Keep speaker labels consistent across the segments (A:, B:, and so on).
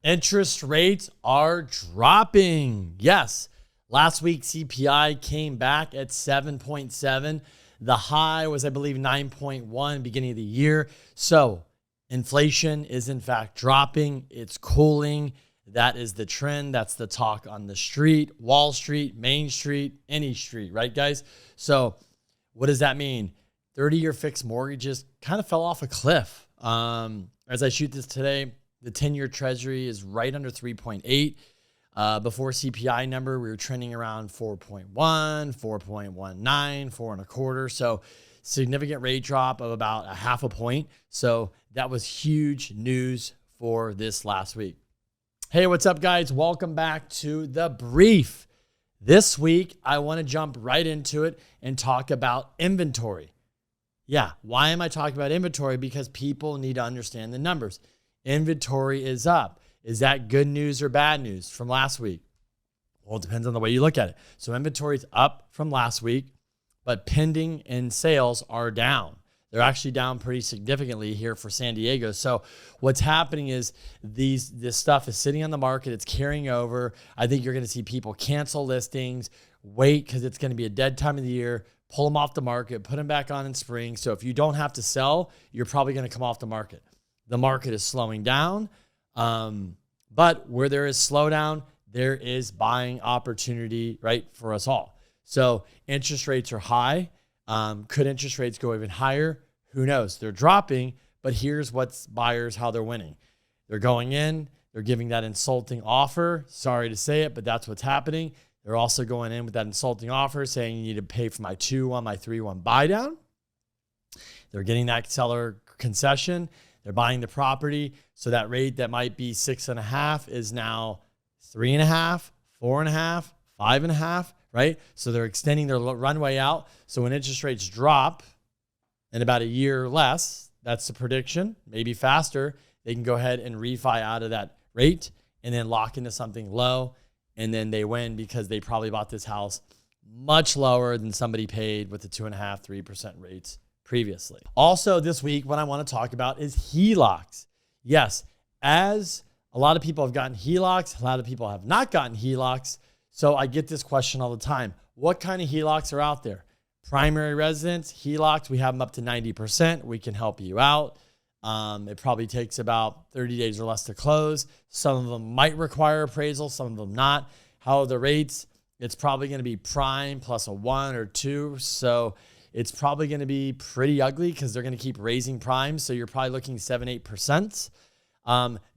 A: Interest rates are dropping. Yes. Last week, CPI came back at 7.7. The high was, I believe, 9.1 beginning of the year. So inflation is in fact dropping. It's cooling. That is the trend. That's the talk on the street, Wall Street, Main Street, any street, right, guys? So what does that mean? 30-year fixed mortgages kind of fell off a cliff. As I shoot this today, the 10-year treasury is right under 3.8. Before CPI number, we were trending around 4.1, 4.19, 4.25. So significant rate drop of about a half a point. So that was huge news for this last week. Hey, what's up, guys? Welcome back to The Brief. This week, I want to jump right into it and talk about inventory. Yeah, why am I talking about inventory? Because people need to understand the numbers. Inventory is up. Is that good news or bad news from last week? Well, it depends on the way you look at it. So inventory is up from last week, but pending and sales are down. They're actually down pretty significantly here for San Diego. So what's happening is this stuff is sitting on the market. It's carrying over. I think you're going to see people cancel listings, wait because it's going to be a dead time of the year, pull them off the market, put them back on in spring. So if you don't have to sell, you're probably going to come off the market. The market is slowing down. But where there is slowdown, there is buying opportunity, right, for us all. So interest rates are high. Could interest rates go even higher? Who knows? They're dropping, but here's what's buyers, how they're winning. They're going in, they're giving that insulting offer. Sorry to say it, but that's what's happening. They're also going in with that insulting offer saying you need to pay for my 2-1, my 3-1 buy down. They're getting that seller concession. They're buying the property. So that rate that might be 6.5 is now 3.5, 4.5, 5.5, right? So they're extending their runway out. So when interest rates drop in about a year or less, that's the prediction, maybe faster, they can go ahead and refi out of that rate and then lock into something low. And then they win because they probably bought this house much lower than somebody paid with the 2.5%, 3% rates previously. Also this week, what I want to talk about is HELOCs. Yes, as a lot of people have gotten HELOCs, a lot of people have not gotten HELOCs. So I get this question all the time. What kind of HELOCs are out there? Primary residence, HELOCs, we have them up to 90%. We can help you out. It probably takes about 30 days or less to close. Some of them might require appraisal, some of them not. How are the rates? It's probably going to be prime plus a 1 or 2. So it's probably going to be pretty ugly because they're going to keep raising prime. So you're probably looking 7-8%.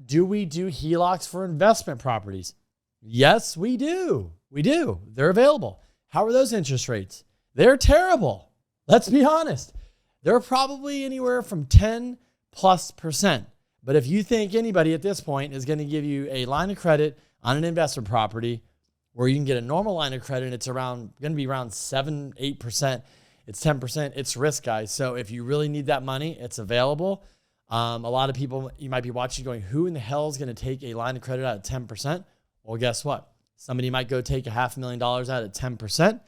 A: Do we do HELOCs for investment properties? Yes, we do. We do. They're available. How are those interest rates? They're terrible. Let's be honest. They're probably anywhere from 10+%. But if you think anybody at this point is going to give you a line of credit on an investment property where you can get a normal line of credit, it's going to be around 7-8%. It's 10%. It's risk, guys. So if you really need that money, it's available. A lot of people, you might be watching going, who in the hell is going to take a line of credit out at 10%? Well, guess what? Somebody might go take $500,000 out at 10%,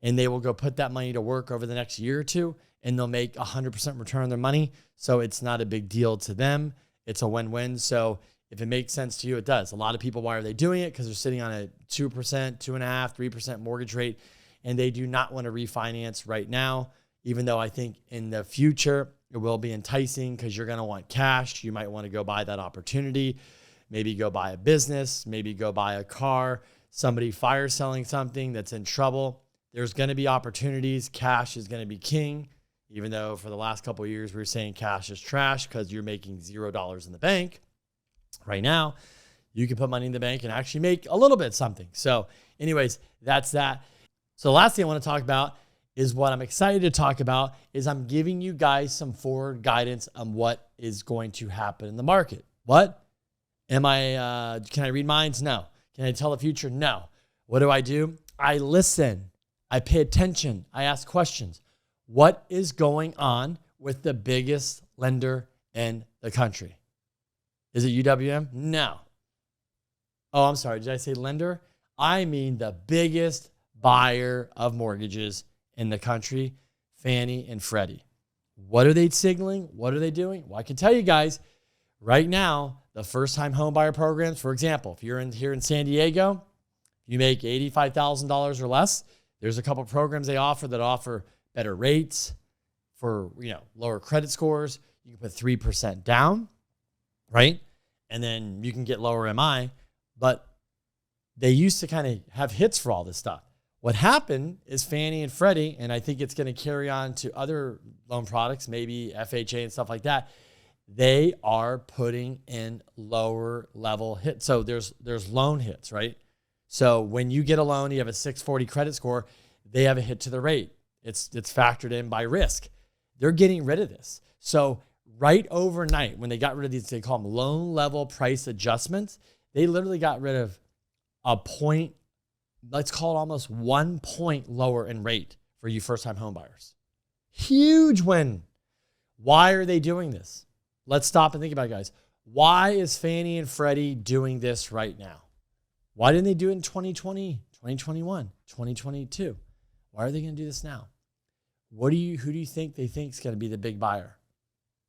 A: and they will go put that money to work over the next year or two, and they'll make 100% return on their money. So it's not a big deal to them. It's a win-win. So if it makes sense to you, it does. A lot of people, why are they doing it? Because they're sitting on a 2%, 2.5%, 3% mortgage rate, and they do not want to refinance right now, even though I think in the future it will be enticing because you're going to want cash. You might want to go buy that opportunity, maybe go buy a business, maybe go buy a car, somebody fire selling something that's in trouble. There's going to be opportunities. Cash is going to be king, even though for the last couple of years we were saying cash is trash because you're making $0 in the bank. Right now, you can put money in the bank and actually make a little bit something. So anyways, that's that. So the last thing I want to talk about is what I'm excited to talk about is I'm giving you guys some forward guidance on what is going to happen in the market. What? Can I read minds? No. Can I tell the future? No. What do? I listen. I pay attention. I ask questions. What is going on with the biggest lender in the country? Is it UWM? No. Oh, I'm sorry. Did I say lender? I mean the biggest buyer of mortgages in the country, Fannie and Freddie. What are they signaling? What are they doing? Well, I can tell you guys, right now, the first-time homebuyer programs. For example, if you're here in San Diego, you make $85,000 or less, there's a couple of programs they offer that offer better rates for, lower credit scores. You can put 3% down, right? And then you can get lower MI. But they used to kind of have hits for all this stuff. What happened is Fannie and Freddie, and I think it's going to carry on to other loan products, maybe FHA and stuff like that, they are putting in lower level hits. So there's loan hits, right? So when you get a loan, you have a 640 credit score, they have a hit to the rate. It's factored in by risk. They're getting rid of this. So right overnight, when they got rid of these, they call them loan level price adjustments, they literally got rid of a point, let's call it almost 1 point lower in rate for you first-time home buyers. Huge win. Why are they doing this? Let's stop and think about it, guys. Why is Fannie and Freddie doing this right now? Why didn't they do it in 2020, 2021, 2022? Why are they going to do this now? Who do you think they think is going to be the big buyer?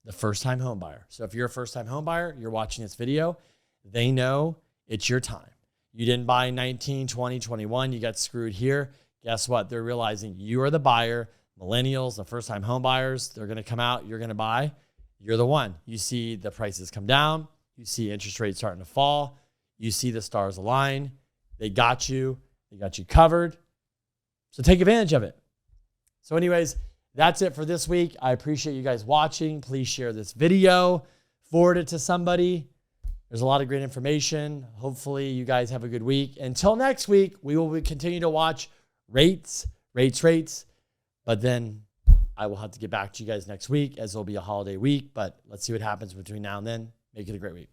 A: The first-time home buyer. So if you're a first-time home buyer, you're watching this video, they know it's your time. You didn't buy 19, 20, 21. You got screwed here. Guess what? They're realizing you are the buyer. Millennials, the first-time home buyers, they're going to come out. You're going to buy. You're the one. You see the prices come down. You see interest rates starting to fall. You see the stars align. They got you. They got you covered. So take advantage of it. So anyways, that's it for this week. I appreciate you guys watching. Please share this video. Forward it to somebody. There's a lot of great information. Hopefully you guys have a good week. Until next week, we will continue to watch rates. But then I will have to get back to you guys next week as it'll be a holiday week. But let's see what happens between now and then. Make it a great week.